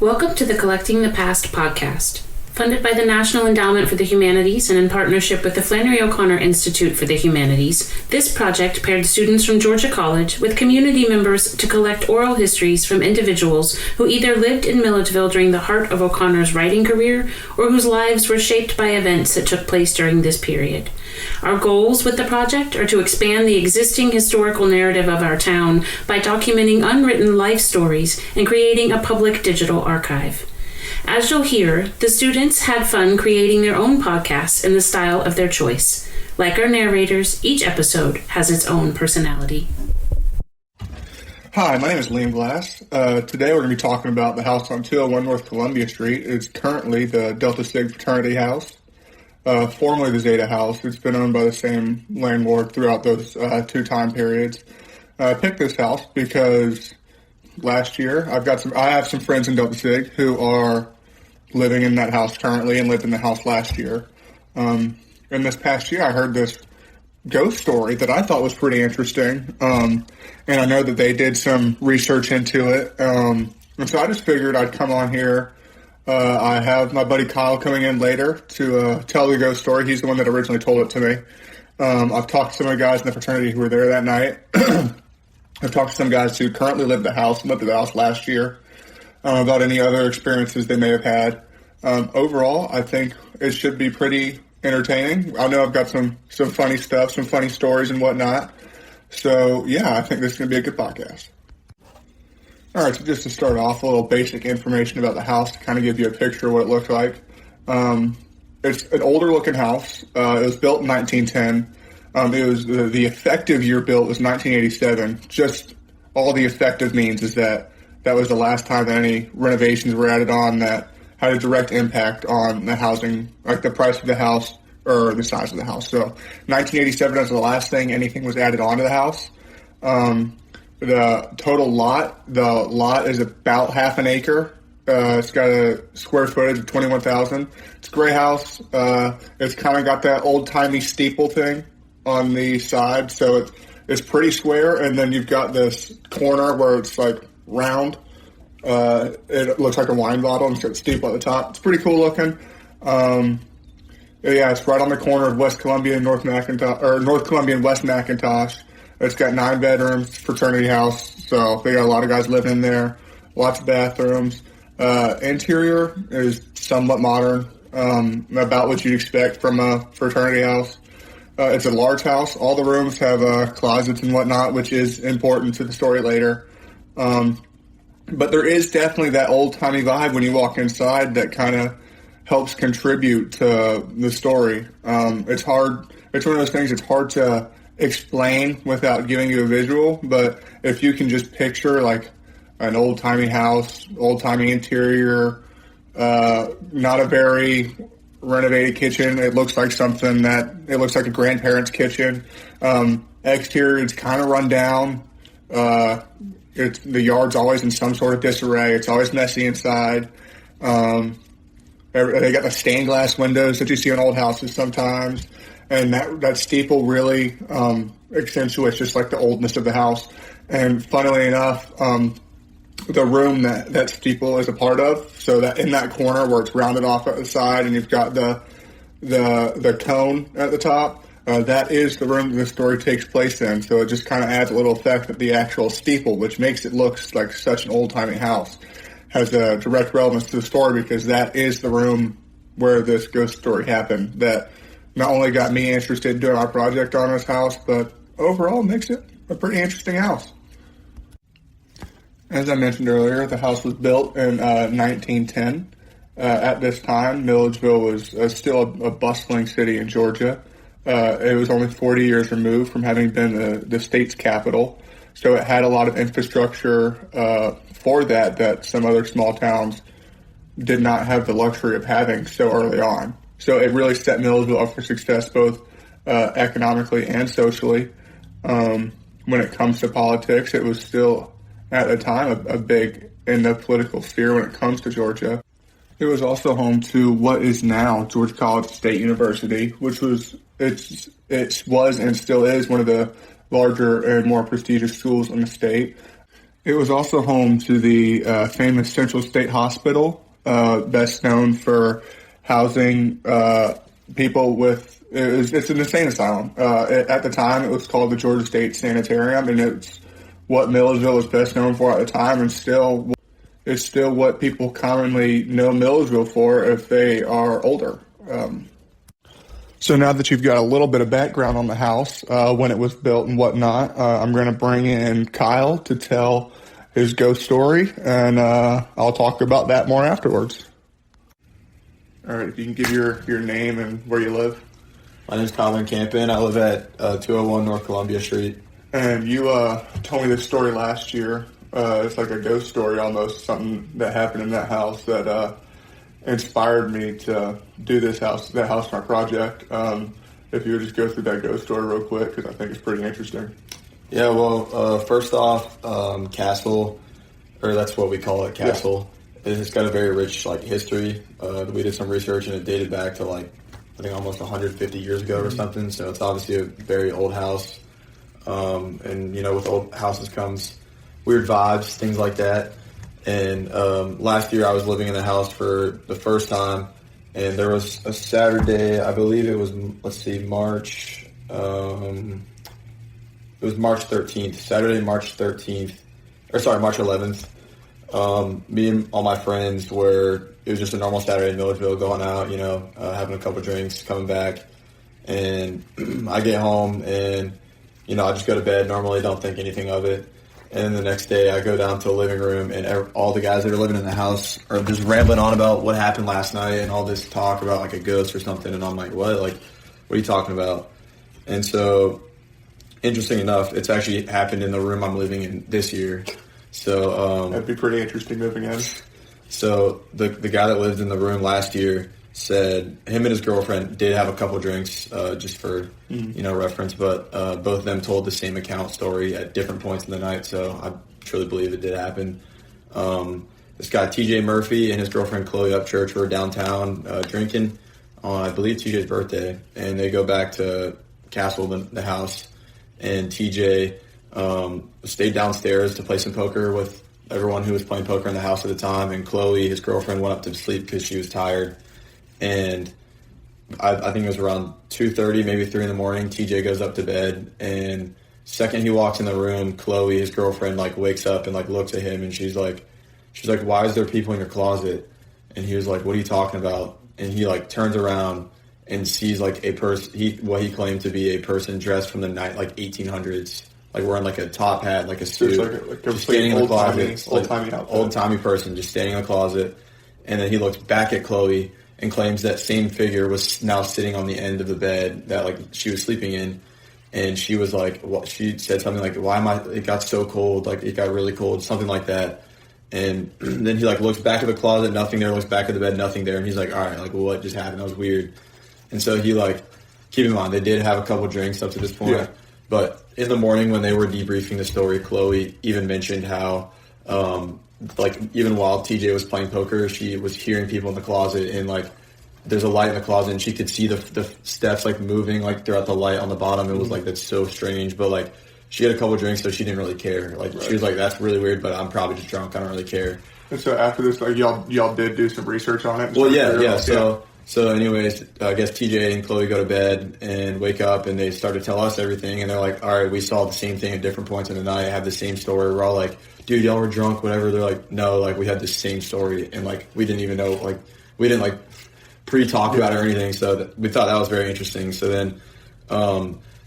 Welcome to the Collecting the Past podcast. Funded by the National Endowment for the Humanities and in partnership with the Flannery O'Connor Institute for the Humanities, this project paired students from Georgia College with community members to collect oral histories from individuals who either lived in Milledgeville during the heart of O'Connor's writing career or whose lives were shaped by events that took place during this period. Our goals with the project are to expand the existing historical narrative of our town by documenting unwritten life stories and creating a public digital archive. As you'll hear, the students had fun creating their own podcasts in the style of their choice. Like our narrators, each episode has its own personality. Hi, my name is Liam Glass. Today we're going to be talking about the house on 201 North Columbia Street. It's currently the Delta Sig fraternity house, formerly the Zeta house. It's been owned by the same landlord throughout those two time periods. I picked this house because last year I have some friends in Delta Sig who are living in that house currently and lived in the house last year. And this past year I heard this ghost story that I thought was pretty interesting. And I know that they did some research into it. And so I just figured I'd come on here. I have my buddy Kyle coming in later to tell the ghost story. He's the one that originally told it to me. I've talked to some of the guys in the fraternity who were there that night. I've talked to some guys who currently lived at the house last year, about any other experiences they may have had. Overall, I think it should be pretty entertaining. I know I've got some funny stuff, some funny stories and whatnot. So, yeah, I think this is going to be a good podcast. All right, so just to start off, a little basic information about the house to kind of give you a picture of what it looked like. It's an older-looking house. It was built in 1910. It was the effective year built was 1987. Just all the effective means is that was the last time that any renovations were added on that had a direct impact on the housing, like the price of the house or the size of the house. So 1987 was the last thing anything was added onto the house. The total lot, the lot is about half an acre. It's got a square footage of 21,000. It's a gray house. It's kind of got that old-timey steeple thing on the side, so it's pretty square, and then you've got this corner where it's like round. It looks like a wine bottle, and it's got steeple at the top. It's pretty cool looking. Yeah, it's right on the corner of West Columbia and North Columbia and West McIntosh. It's got 9 bedrooms, fraternity house, so they got a lot of guys living in there. Lots of bathrooms. Interior is somewhat modern, about what you'd expect from a fraternity house. It's a large house. All the rooms have closets and whatnot, which is important to the story later. But there is definitely that old-timey vibe when you walk inside that kind of helps contribute to the story. It's hard. It's one of those things it's hard to explain without giving you a visual, but if you can just picture like an old-timey house, old-timey interior, not a very renovated kitchen. It looks like it looks like a grandparent's kitchen. Exterior, it's kind of run down. The yard's always in some sort of disarray. It's always messy inside. They got the stained glass windows that you see in old houses sometimes. And that steeple really accentuates just like the oldness of the house. And funnily enough, the room that steeple is a part of, so that in that corner where it's rounded off at the side and you've got the cone at the top, that is the room the story takes place in. So it just kind of adds a little effect of the actual steeple, which makes it look like such an old-timey house. Has a direct relevance to the story because that is the room where this ghost story happened. That not only got me interested in doing our project on this house, but overall makes it a pretty interesting house. As I mentioned earlier, the house was built in 1910. At this time, Milledgeville was still a bustling city in Georgia. It was only 40 years removed from having been the state's capital, so it had a lot of infrastructure for that some other small towns did not have the luxury of having so early on. So it really set Milledgeville up for success both economically and socially. When it comes to politics, it was still at the time a big in the political sphere when it comes to Georgia. It was also home to what is now Georgia College State University, which was and still is one of the larger and more prestigious schools in the state. It was also home to the famous Central State Hospital, best known for housing people with. It's an insane asylum. At the time, it was called the Georgia State Sanitarium, and it's what Milledgeville was best known for at the time, and it's still what people commonly know Milledgeville for if they are older. So now that you've got a little bit of background on the house, when it was built and whatnot, I'm going to bring in Kyle to tell his ghost story, and I'll talk about that more afterwards. All right, if you can give your name and where you live. My name's Kyle Van Campen. I live at 201 North Columbia Street. And you told me this story last year. It's like a ghost story almost, something that happened in that house that inspired me to do that house my project. If you would just go through that ghost story real quick, because I think it's pretty interesting. Yeah, well, first off, Castle, or that's what we call it, Castle. Yeah. It's got a very rich history. We did some research, and it dated back to I think almost 150 years ago or something. So it's obviously a very old house. And with old houses comes weird vibes, things like that. And last year I was living in the house for the first time, and there was a Saturday, I believe it was, March, it was March 13th, Saturday, March 11th. Me and all my friends it was just a normal Saturday in Milledgeville, going out, having a couple drinks, coming back, and I get home and, I just go to bed, normally don't think anything of it. And then the next day I go down to the living room, and all the guys that are living in the house are just rambling on about what happened last night and all this talk about a ghost or something. And I'm like, what? What are you talking about? And so, interesting enough, it's actually happened in the room I'm living in this year. So that'd be pretty interesting moving in. So the guy that lived in the room last year said him and his girlfriend did have a couple drinks, just for reference, but both of them told the same account story at different points in the night. So I truly believe it did happen. This guy TJ Murphy and his girlfriend Chloe Upchurch were downtown drinking on, I believe, TJ's birthday, and they go back to Castle, the house, and TJ stayed downstairs to play some poker with everyone who was playing poker in the house at the time, and Chloe, his girlfriend, went up to sleep because she was tired. And I think it was around 2:30, maybe 3 in the morning, TJ goes up to bed, and second he walks in the room, Chloe, his girlfriend, wakes up and looks at him, and she's like, why is there people in your closet? And he was like, what are you talking about? And he turns around and sees a person, what he claimed to be a person dressed from the night 1800s, wearing a top hat, a suit, just standing in the closet, old-timey person just standing in the closet. And then he looks back at Chloe and claims that same figure was now sitting on the end of the bed that she was sleeping in. And she was she said something why am I, it got so cold, it got really cold, something like that. And then he looks back at the closet, nothing there, looks back at the bed, nothing there. And he's like, all right, what just happened? That was weird. And so he keep in mind, they did have a couple drinks up to this point. Yeah. But in the morning when they were debriefing the story, Chloe even mentioned how, even while TJ was playing poker, she was hearing people in the closet, and there's a light in the closet, and she could see the steps moving throughout the light on the bottom. It was that's so strange, but she had a couple drinks, so she didn't really care. Right. She was that's really weird, but I'm probably just drunk. I don't really care. And so after this, y'all did do some research on it. Well, yeah. So anyways, I guess TJ and Chloe go to bed and wake up, and they start to tell us everything, and they're like, all right, we saw the same thing at different points in the night, have the same story. We're all dude, y'all were drunk, whatever. They're like, no, we had the same story, and we didn't even know, we didn't pre-talk about it or anything. So we thought that was very interesting. So then,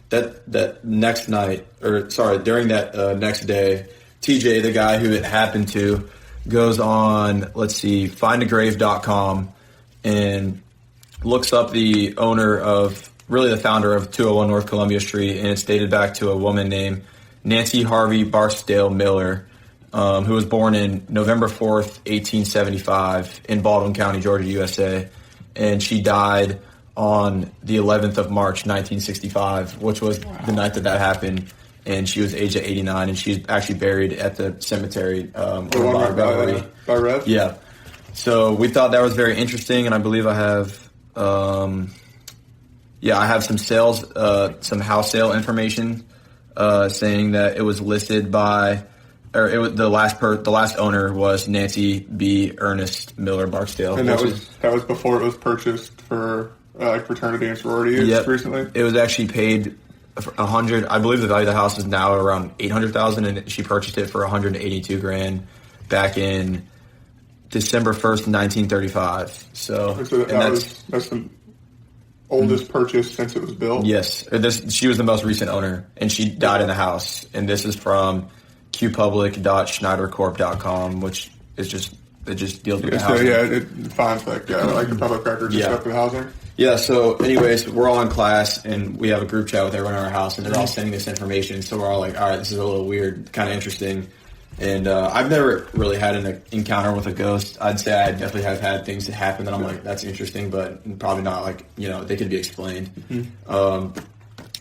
that next night, during that next day, TJ, the guy who it happened to, goes on, findagrave.com and looks up the the founder of 201 North Columbia Street, and it's dated back to a woman named Nancy Harvey Barksdale Miller, who was born in November 4th, 1875 in Baldwin County, Georgia, USA. And she died on the 11th of March, 1965, which was the night that happened. And she was aged at 89, and she's actually buried at the cemetery. By Rev? Yeah. So we thought that was very interesting, and I believe I have, I have some some house sale information, saying that it was listed by or it was the last owner was Nancy B. Ernest Miller Barksdale. And that was before it was purchased for fraternity and sorority use recently? It was actually paid for $100. I believe the value of the house is now around $800,000, and she purchased it for $182,000 back in December 1st, 1935. That's the oldest purchase since it was built? Yes. She was the most recent owner, and she died in the house. And this is from qpublic.schneidercorp.com, which is it just deals with the housing. So, it finds the public records and stuff for the housing? Yeah, so anyways, we're all in class, and we have a group chat with everyone in our house, and they're all sending this information. So we're all like, all right, this is a little weird, kind of interesting. And I've never really had an encounter with a ghost. I'd say I definitely have had things that happen that I'm like, that's interesting, but probably not they could be explained. Mm-hmm.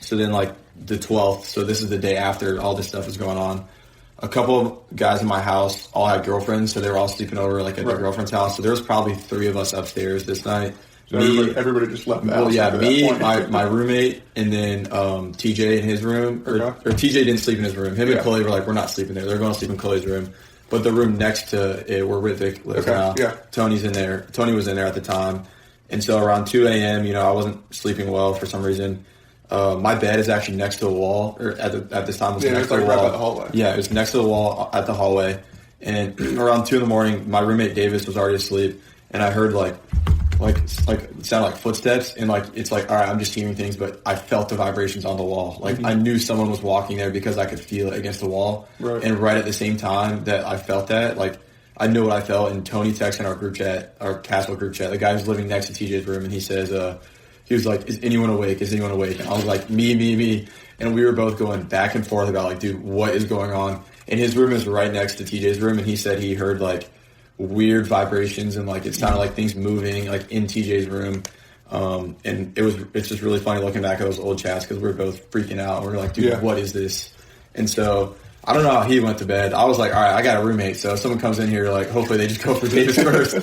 So then the 12th, so this is the day after all this stuff is going on. A couple of guys in my house all had girlfriends, so they were all sleeping over at their girlfriend's house. So there was probably 3 of us upstairs this night. So everybody just left the house. Well, yeah, me, my roommate, and then TJ in his room. Or TJ didn't sleep in his room. Him and Chloe were we're not sleeping there. They're going to sleep in Chloe's room. But the room next to it, where Ritvik lives now, Tony's in there. Tony was in there at the time. And so around 2 a.m., I wasn't sleeping well for some reason. My bed is actually next to a wall, or at this time it was next to the wall. Right by the hallway. Yeah, it was next to the wall at the hallway. And around 2 in the morning, my roommate Davis was already asleep, and I heard it sounded like footsteps, and it's all right, I'm just hearing things, but I felt the vibrations on the wall. I knew someone was walking there because I could feel it against the wall. Right. And right at the same time that I felt that, I knew what I felt, and Tony texted in our group chat, our Castle group chat, the guy who's living next to TJ's room, and he says, he was like, is anyone awake? Is anyone awake? And I was like, me. And we were both going back and forth about dude, what is going on? And his room is right next to TJ's room, and he said he heard weird vibrations and it sounded like things moving in TJ's room. And it's just really funny looking back at those old chats because we were both freaking out. We were like, dude, what is this? And so I don't know how he went to bed. I was like, all right, I got a roommate, so if someone comes in here, hopefully they just go for Davis first.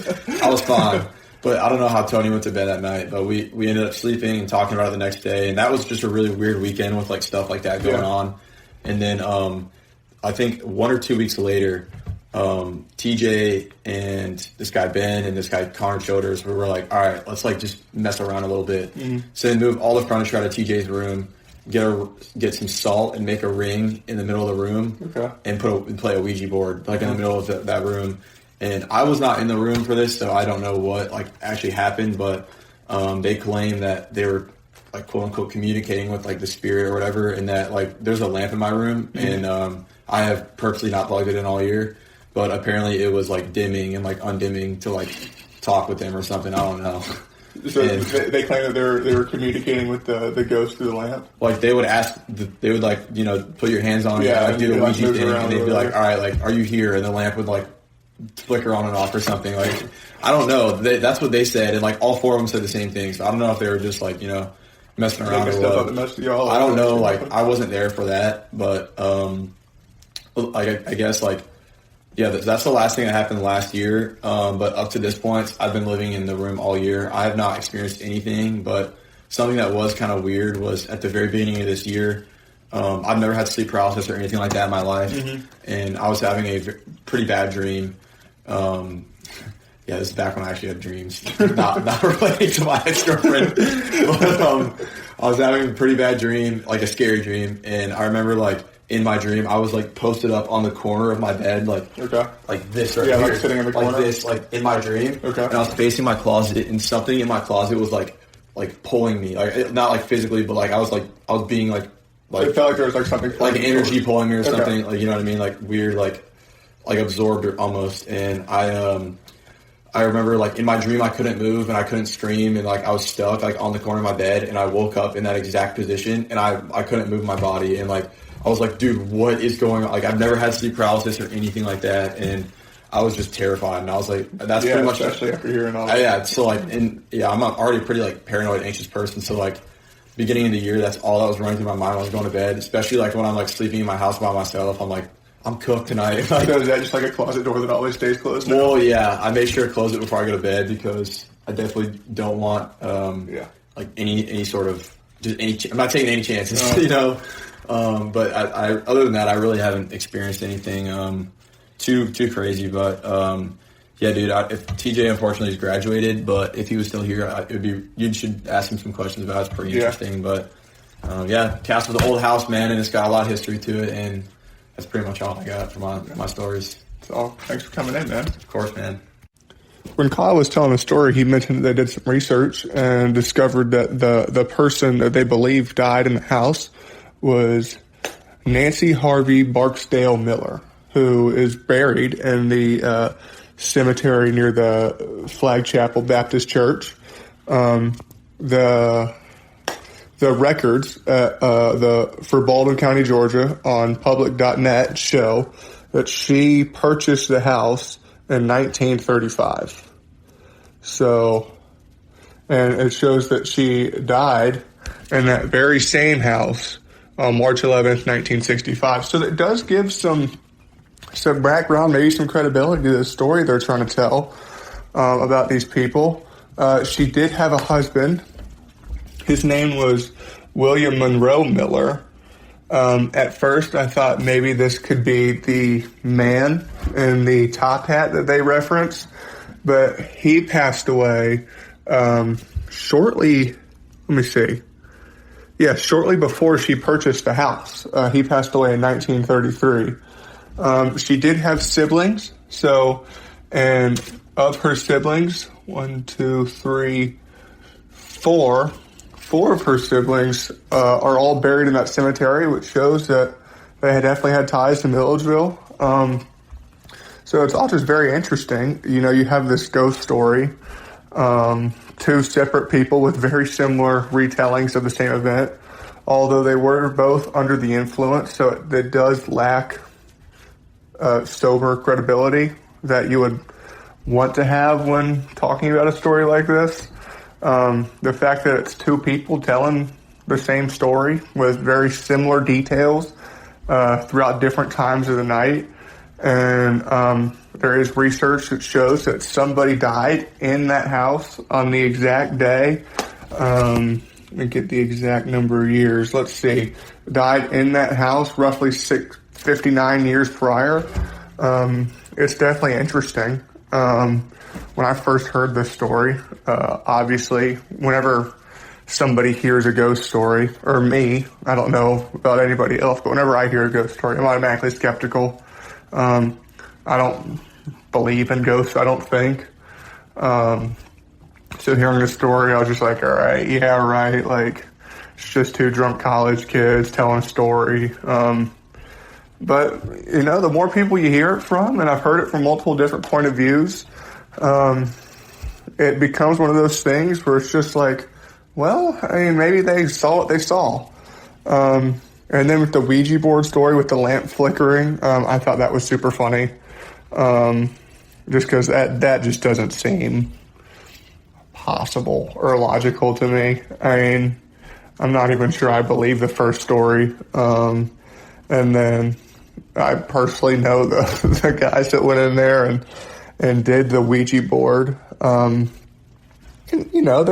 I was fine. But I don't know how Tony went to bed that night, but we ended up sleeping and talking about it the next day. And that was just a really weird weekend with stuff like that going on. And then I think 1 or 2 weeks later, TJ and this guy Ben and this guy Connor Childers, we were like, all right, let's just mess around a little bit. Mm-hmm. So they moved all the furniture out of TJ's room, get some salt and make a ring in the middle of the room, and play a Ouija board in the middle of that room. And I was not in the room for this, so I don't know what actually happened, but they claim that they were quote unquote communicating with the spirit or whatever, and that there's a lamp in my room, and I have purposely not plugged it in all year. But apparently it was dimming and undimming to talk with them or something. I don't know. So they claim that they were communicating with the ghost through the lamp. They would ask, they would put your hands on it, and do the Ouija thing, and they'd be like, all right, are you here? And the lamp would flicker on and off or something. I don't know. That's what they said, and all 4 of them said the same thing. So I don't know if they were just messing around or what. I don't know. I wasn't there for that, but I guess yeah, that's the last thing that happened last year. But up to this point, I've been living in the room all year. I have not experienced anything, but something that was kind of weird was at the very beginning of this year. I've never had sleep paralysis or anything like that in my life, and I was having a pretty bad dream. Yeah, this is back when I actually had dreams, not relating to my ex-girlfriend. But I was having a pretty bad dream, a scary dream, and I remember in my dream, I was posted up on the corner of my bed, like this right here, sitting in the corner, this, in my dream. Okay. And I was facing my closet, and something in my closet was like pulling me, not physically, but I was being it felt like there was something energy pulling me or something, you know what I mean, weird, absorbed or almost. And I remember in my dream I couldn't move and I couldn't scream, and I was stuck on the corner of my bed, and I woke up in that exact position, and I couldn't move my body, and I was like, dude, what is going on? I've never had sleep paralysis or anything like that, and I was just terrified. And I was like, that's pretty much, especially after hearing all that. Yeah, so I'm already pretty paranoid, anxious person. So beginning of the year, that's all that was running through my mind when I was going to bed. Especially when I'm sleeping in my house by myself, I'm like, I'm cooked tonight. So is that just a closet door that always stays closed now? Well, yeah, I make sure to close it before I go to bed because I definitely don't want any sort of just any. I'm not taking any chances, But I other than that, I really haven't experienced anything too crazy. But yeah, dude, if TJ unfortunately has graduated, but if he was still here, you should ask him some questions about it. It's pretty interesting. But yeah, Castle's an old house, man, and it's got a lot of history to it, and that's pretty much all I got for my stories. So thanks for coming in, man. Of course, man. When Kyle was telling the story, he mentioned that they did some research and discovered that the person that they believe died in the house was Nancy Harvey Barksdale Miller, who is buried in the cemetery near the Flag Chapel Baptist Church. The records for Baldwin County, Georgia, on public.net show that she purchased the house in 1935. So, and it shows that she died in that very same house on March 11th, 1965. So that does give some background, maybe some credibility to the story they're trying to tell about these people. She did have a husband. His name was William Monroe Miller. At first, I thought maybe this could be the man in the top hat that they reference, but he passed away shortly before she purchased the house. He passed away in 1933. She did have siblings, and of her siblings, 4 of her siblings are all buried in that cemetery, which shows that they had definitely had ties to Milledgeville. So it's all just very interesting. You know, you have this ghost story, 2 separate people with very similar retellings of the same event, although they were both under the influence, so it does lack sober credibility that you would want to have when talking about a story like this. The fact that it's 2 people telling the same story with very similar details throughout different times of the night. And there is research that shows that somebody died in that house on the exact day. Let me get the exact number of years. Let's see. Died in that house roughly 59 years prior. It's definitely interesting. When I first heard this story, obviously, whenever somebody hears a ghost story, or me, I don't know about anybody else, but whenever I hear a ghost story, I'm automatically skeptical. I don't believe in ghosts, I don't think. So hearing the story, I was just like, all right, yeah, right, like, it's just 2 drunk college kids telling a story. But, you know, the more people you hear it from, and I've heard it from multiple different point of views, it becomes one of those things where it's just like, well, I mean, maybe they saw what they saw. And then with the Ouija board story with the lamp flickering, I thought that was super funny. Just because that just doesn't seem possible or logical to me. I mean, I'm not even sure I believe the first story. And then I personally know the guys that went in there and did the Ouija board. And, you know,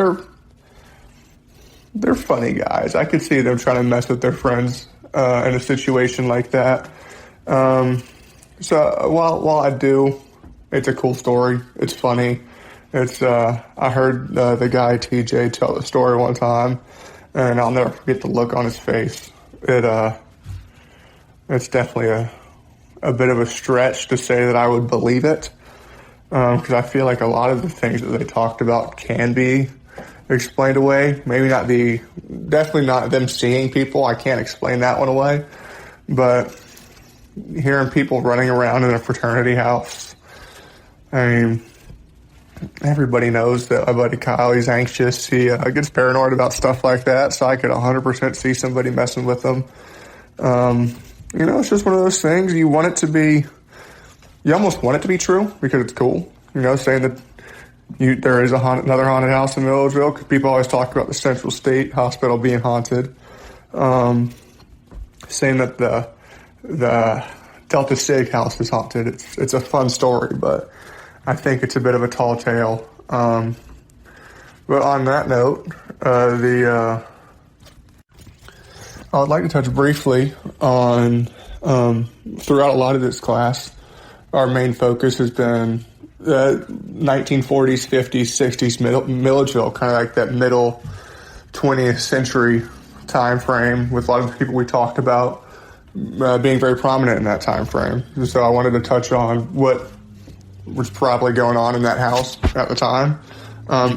they're funny guys. I could see them trying to mess with their friends in a situation like that. So while I do, it's a cool story. It's funny. It's I heard the guy TJ tell the story one time, and I'll never forget the look on his face. It's definitely a bit of a stretch to say that I would believe it, because I feel like a lot of the things that they talked about can be explained away. Maybe definitely not them seeing people. I can't explain that one away. But hearing people running around in a fraternity house, I mean, everybody knows that my buddy Kyle, he's anxious. He gets paranoid about stuff like that, so I could 100% see somebody messing with them. You know, it's just one of those things. You almost want it to be true because it's cool. You know, saying that there is another haunted house in Milledgeville, because people always talk about the Central State Hospital being haunted. Saying that the Delta Sig house is haunted. It's a fun story, but I think it's a bit of a tall tale. But on that note, I would like to touch briefly on, throughout a lot of this class, our main focus has been the 1940s, 50s, 60s, Milledgeville, kind of like that middle 20th century time frame, with a lot of the people we talked about being very prominent in that time frame. So I wanted to touch on what was probably going on in that house at the time.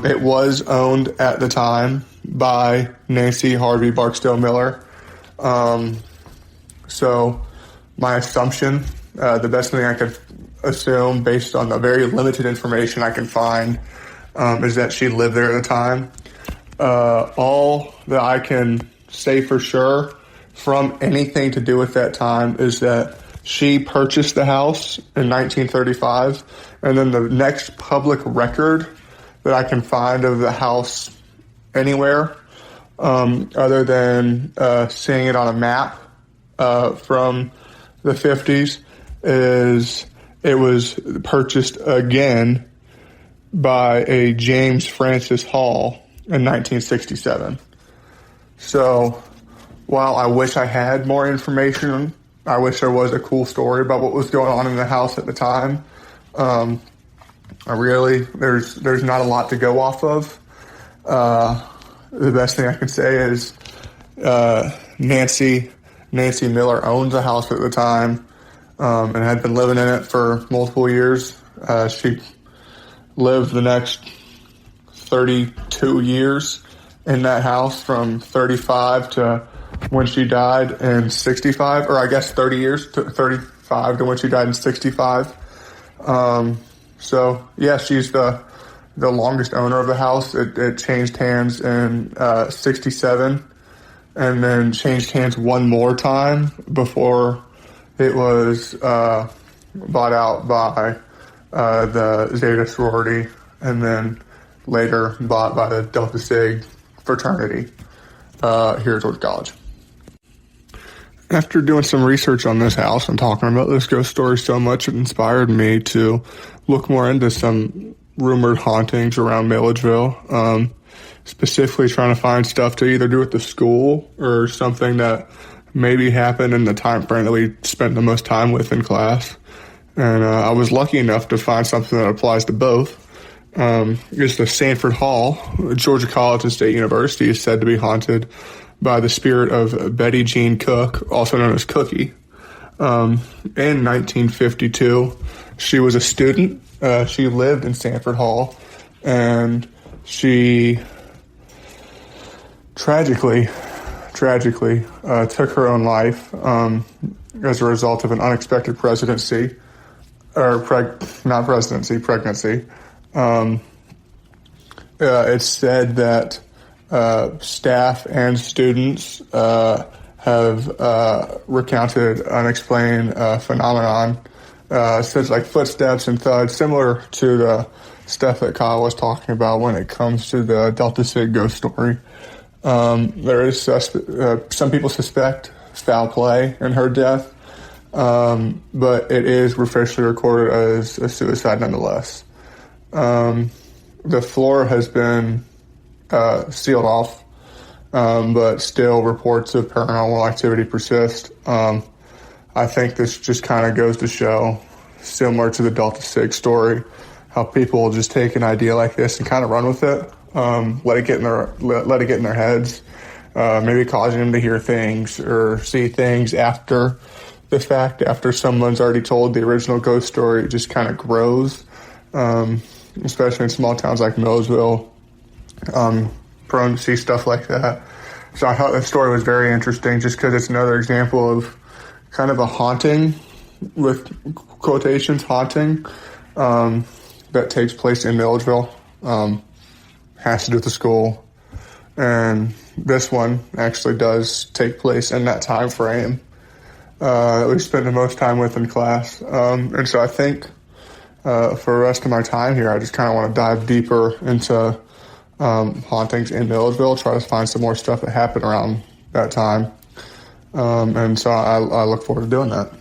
It was owned at the time by Nancy Harvey Barksdale Miller. So my assumption, the best thing I could assume based on the very limited information I can find, is that she lived there at the time. All that I can say for sure from anything to do with that time is that she purchased the house in 1935, and then the next public record that I can find of the house anywhere, other than seeing it on a map from the 50s, is it was purchased again by a James Francis Hall in 1967. So while I wish I had more information, I wish there was a cool story about what was going on in the house at the time, there's not a lot to go off of. The best thing I can say is Nancy Miller owned the house at the time, and had been living in it for multiple years. She lived the next 32 years in that house, from 35 to when she died in 65, or I guess 30 years to 35 to when she died in 65. So yeah, she's the longest owner of the house. It changed hands in 67, and then changed hands one more time before it was bought out by the Zeta sorority, and then later bought by the Delta Sig fraternity here at Georgia College. After doing some research on this house and talking about this ghost story so much, it inspired me to look more into some rumored hauntings around Milledgeville, specifically trying to find stuff to either do with the school or something that maybe happened in the time frame that we spent the most time with in class. And I was lucky enough to find something that applies to both. It's the Sanford Hall. Georgia College and State University is said to be haunted by the spirit of Betty Jean Cook, also known as Cookie. In 1952, she was a student. She lived in Sanford Hall, and she tragically took her own life as a result of an unexpected pregnancy. It's said that staff and students have recounted unexplained phenomenon, such like footsteps and thuds, similar to the stuff that Kyle was talking about when it comes to the Delta Sig ghost story. There is some people suspect foul play in her death, but it is officially recorded as a suicide nonetheless. The floor has been sealed off, but still reports of paranormal activity persist. I think this just kind of goes to show, similar to the Delta Sig story, how people will just take an idea like this and kind of run with it, let it get in their heads, maybe causing them to hear things or see things after the fact, after someone's already told the original ghost story. It just kind of grows, especially in small towns like Milledgeville, prone to see stuff like that. So I thought that story was very interesting, just because it's another example of kind of a haunting, with quotations, haunting, that takes place in Milledgeville. Has to do with the school. And this one actually does take place in that time frame that we spend the most time with in class. And so I think for the rest of my time here, I just kind of want to dive deeper into hauntings in Milledgeville, try to find some more stuff that happened around that time. And so I look forward to doing that.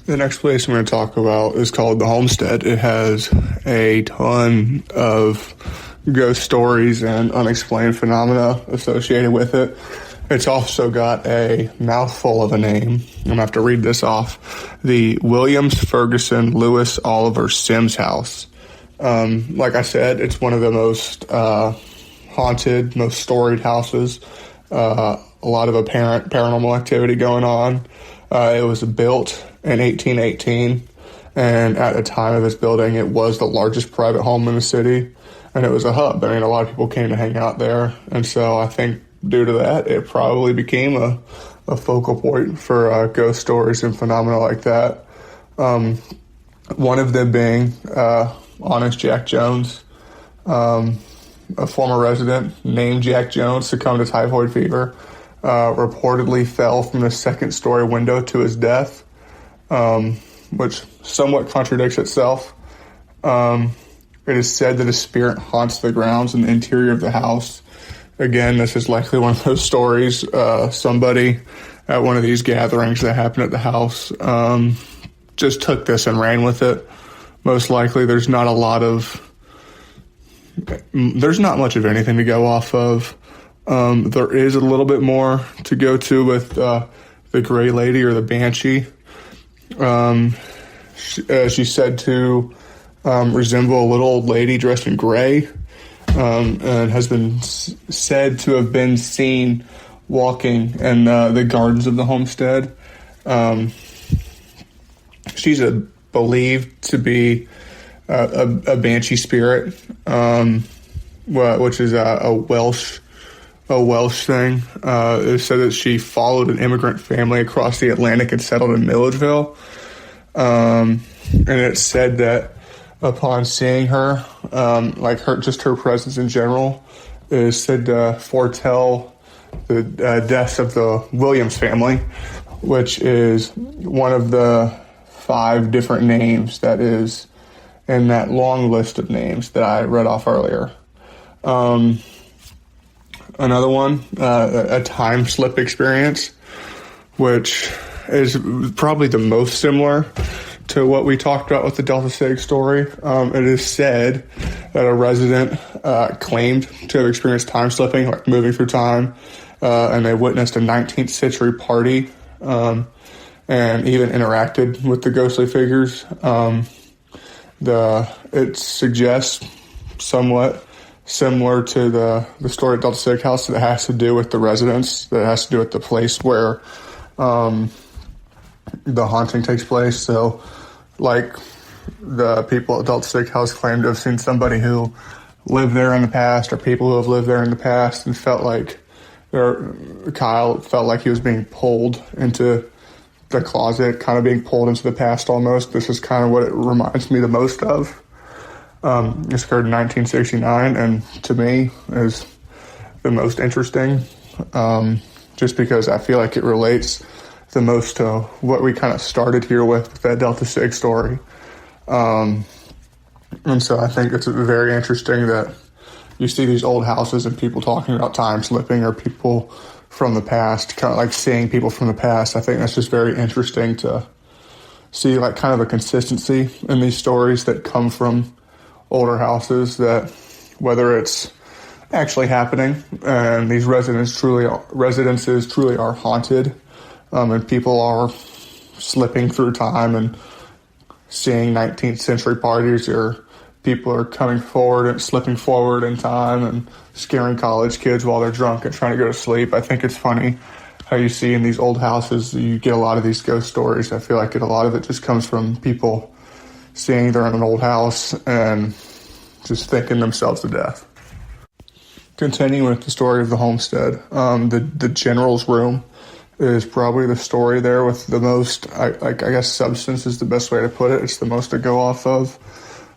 The next place I'm going to talk about is called the Homestead. It has a ton of ghost stories and unexplained phenomena associated with it. It's also got a mouthful of a name. I'm going to have to read this off. The Williams Ferguson Lewis Oliver Sims House. Like I said, it's one of the most haunted, most storied houses. A lot of apparent paranormal activity going on. It was built in 1818, and at the time of its building, it was the largest private home in the city, and it was a hub. I mean, a lot of people came to hang out there, and so I think due to that, it probably became a focal point for ghost stories and phenomena like that. One of them being Honest Jack Jones, a former resident named Jack Jones succumbed to typhoid fever, reportedly fell from the second-story window to his death, which somewhat contradicts itself. It is said that his spirit haunts the grounds and the interior of the house. Again, this is likely one of those stories. Somebody at one of these gatherings that happened at the house just took this and ran with it. Most likely, there's not much of anything to go off of. There is a little bit more to go to with the Gray Lady or the Banshee. She's said to resemble a little old lady dressed in gray, and has been said to have been seen walking in the gardens of the homestead. She's believed to be a banshee spirit, which is a Welsh thing. It said that she followed an immigrant family across the Atlantic and settled in Milledgeville. And it's said that upon seeing her, her presence in general is said to foretell the deaths of the Williams family, which is one of the 5 different names that is in that long list of names that I read off earlier. Another one, a time slip experience, which is probably the most similar to what we talked about with the Delta Sig story. It is said that a resident claimed to have experienced time slipping, like moving through time, and they witnessed a 19th century party and even interacted with the ghostly figures. It suggests somewhat similar to the story at Delta Sig House that has to do with the residents, that has to do with the place where the haunting takes place. So, like, the people at Delta Sig House claim to have seen somebody who lived there in the past, or people who have lived there in the past, and felt like Kyle felt like he was being pulled into the closet, kind of being pulled into the past almost. This is kind of what it reminds me the most of. This occurred in 1969, and to me is the most interesting, just because I feel like it relates the most to what we kind of started here with that Delta Sig story. And so I think it's very interesting that you see these old houses and people talking about time slipping, or people from the past, kind of like seeing people from the past. I think that's just very interesting to see, like, kind of a consistency in these stories that come from older houses, that whether it's actually happening and these residences truly are haunted, and people are slipping through time and seeing 19th century parties, or people are coming forward and slipping forward in time and scaring college kids while they're drunk and trying to go to sleep. I think it's funny how you see in these old houses, you get a lot of these ghost stories. I feel like a lot of it just comes from people seeing they're in an old house and just thinking themselves to death. Continuing with the story of the homestead, the general's room is probably the story there with the most, I guess substance is the best way to put it. It's the most to go off of.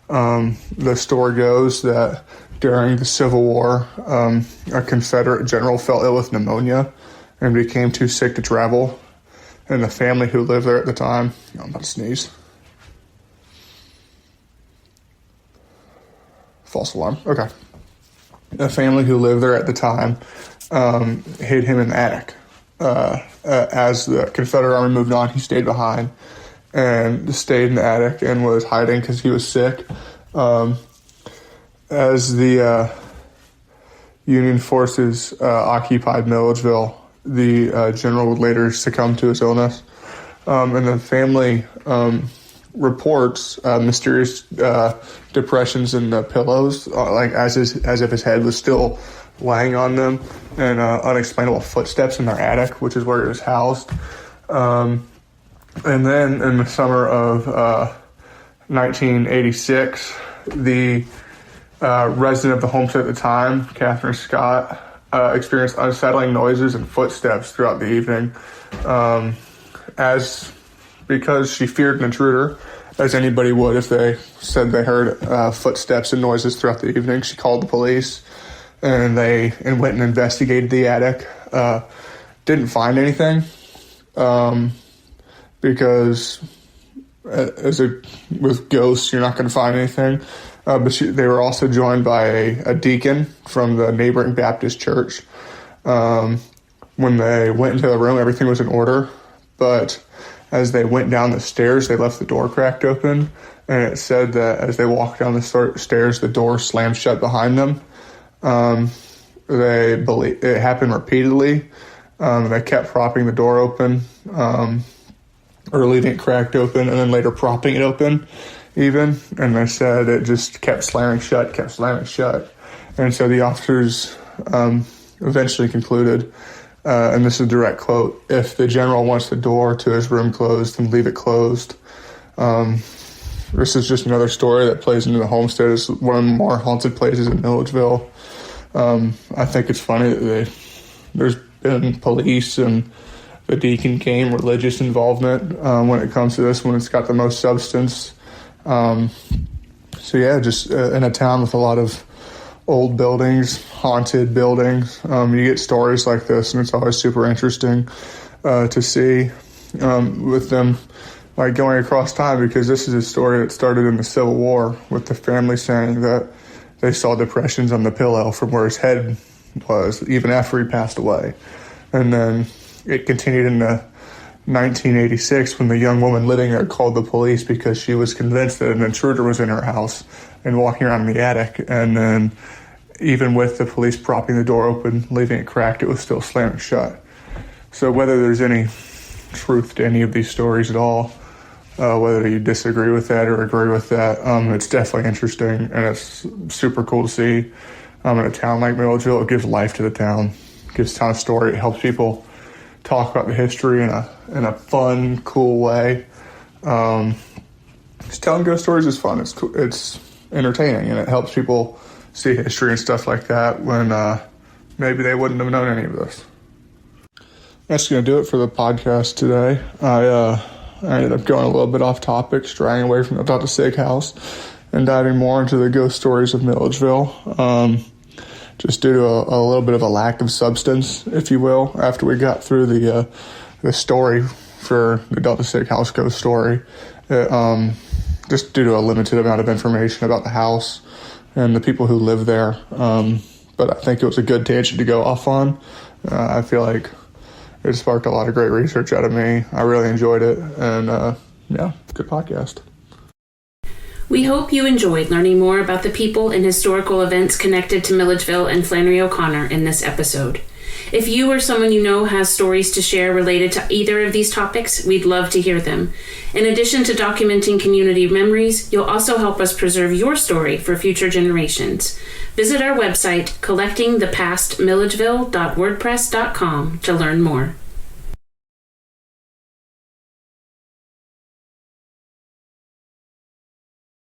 The story goes that during the Civil War, a Confederate general fell ill with pneumonia and became too sick to travel. And the family who lived there at the time, I'm about to sneeze. False alarm. Okay. The family who lived there at the time hid him in the attic. As the Confederate Army moved on, he stayed behind and stayed in the attic and was hiding because he was sick. As the Union forces occupied Milledgeville, the general would later succumb to his illness. And the family reports mysterious depressions in the pillows, like as if his head was still lying on them, and unexplainable footsteps in their attic, which is where it was housed. And then in the summer of 1986, the resident of the homestead at the time, Catherine Scott, experienced unsettling noises and footsteps throughout the evening. Because she feared an intruder, as anybody would if they said they heard footsteps and noises throughout the evening. She called the police, and went and investigated the attic. Didn't find anything, because with ghosts, you're not going to find anything. But they were also joined by a deacon from the neighboring Baptist church. When they went into the room, everything was in order, but as they went down the stairs, they left the door cracked open, and it said that as they walked down the stairs, the door slammed shut behind them. They believe it happened repeatedly. They kept propping the door open, or leaving it cracked open, and then later propping it open even, and they said it just kept slamming shut. And so the officers eventually concluded, and this is a direct quote, "If the general wants the door to his room closed, then leave it closed." This is just another story that plays into the homestead. It's one of the more haunted places in Milledgeville. I think it's funny that there's been police and the deacon came, religious involvement when it comes to this, when it's got the most substance. Just in a town with a lot of old buildings, haunted buildings, you get stories like this, and it's always super interesting to see with them like going across time, because this is a story that started in the Civil War with the family saying that they saw depressions on the pillow from where his head was, even after he passed away. And then it continued into 1986 when the young woman living there called the police because she was convinced that an intruder was in her house and walking around in the attic. And then even with the police propping the door open, leaving it cracked, it was still slamming shut. So whether there's any truth to any of these stories at all, whether you disagree with that or agree with that, it's definitely interesting, and it's super cool to see. In a town like Milledgeville, it gives life to the town, gives the town a story. It helps people talk about the history in a fun, cool way. Just telling ghost stories is fun. It's cool. It's entertaining, and it helps people see history and stuff like that when maybe they wouldn't have known any of this. That's going to do it for the podcast today. I ended up going a little bit off topic, straying away from about the Sig House and diving more into the ghost stories of Milledgeville, just due to a little bit of a lack of substance, if you will, after we got through the story for the Delta Sig House ghost story. Just due to a limited amount of information about the house and the people who live there. But I think it was a good tangent to go off on. I feel like it sparked a lot of great research out of me. I really enjoyed it. And good podcast. We hope you enjoyed learning more about the people and historical events connected to Milledgeville and Flannery O'Connor in this episode. If you or someone you know has stories to share related to either of these topics, we'd love to hear them. In addition to documenting community memories, you'll also help us preserve your story for future generations. Visit our website, collectingthepastmilledgeville.wordpress.com, to learn more.